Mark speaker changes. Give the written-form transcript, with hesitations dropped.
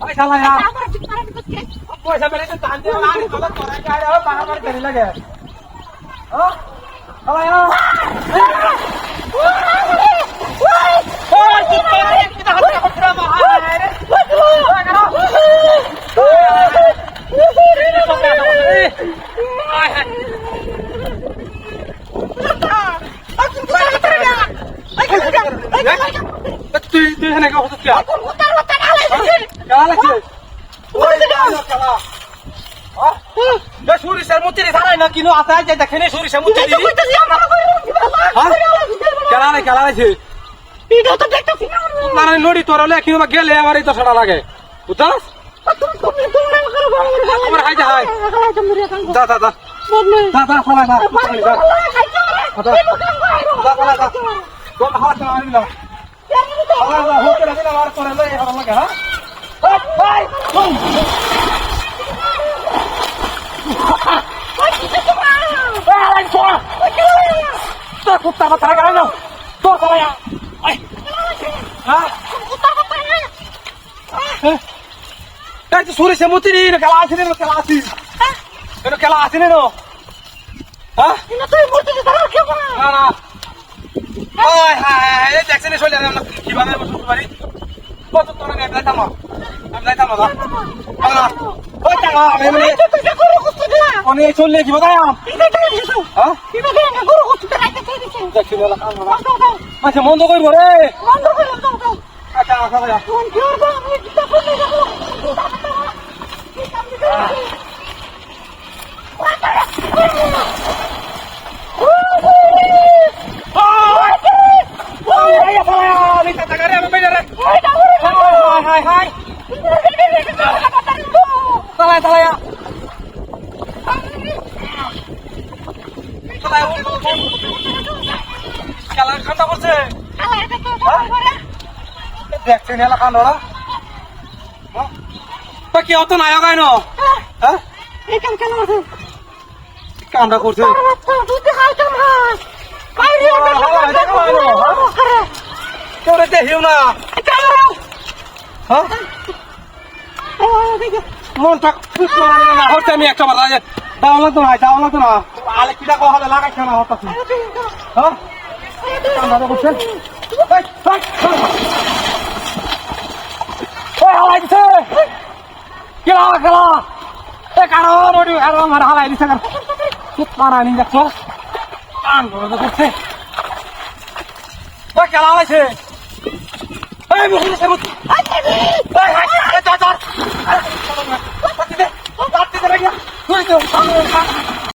Speaker 1: ওই শালা পয়সা মেরে তো টান দিয়ে আর কত করে গাড়ি হবে বাহার করে লাগে ও শালা তুই এখানে কেউ হচ্ছে সরিষার মধ্যে সারাই না কিনো আসা যায় দেখেনি সরিষার মধ্যে খেলা আছে নড়ি তোর হলে কিংবা গেলে আমার এই 10 টাকা লাগে বুঝছস আমার হাই যা হাই দা দা দা দা দা ফলা দা দা হাত মারি না Allah hotel lagi nak marah orang lain orang lagi, ha? Hai, kuta mata lagi ni, tu apa ya? Ha? Itu suri semut ni, nak kelas ni, nak kelas ni. Nak kelas ni no. Ha? Ini tu murti di sana kau? Mana? Oi, hai, ini Jackson ni soalnya nak gimana masuk kembali? Kau tu orang yang datang mau, dah. Mana? Oh, jangan, ini. Kau ni soalnya gimana ya? Ha? Jackson ni lah kan, macam mondo kau boleh? Acha, apa ya? Hai. Salah ya. Jalan kanta করছে দেখছেন এলা কান্দড়া তো কি অত নায়ক গায় না হ্যাঁ এই কাম কেন আছে কামটা করছে তুই খাইতাম না বাইরে কেউ রে দেখিও না হ্যাঁ মনটা খুব না হচ্ছে আমি একটা বার দাওলা তো না আলে কিটা কো হবে লাগাইছ না হতাছি হ্যাঁ কামটা করছে ওই হালাই দিছে খেলা এ কারণ ওডি আর আমার হালাই দিছে কার খুব মারা নি দেখছো কান করছে ওই খেলা হালাইছে এই মুখে সে মুখ এই হাই যা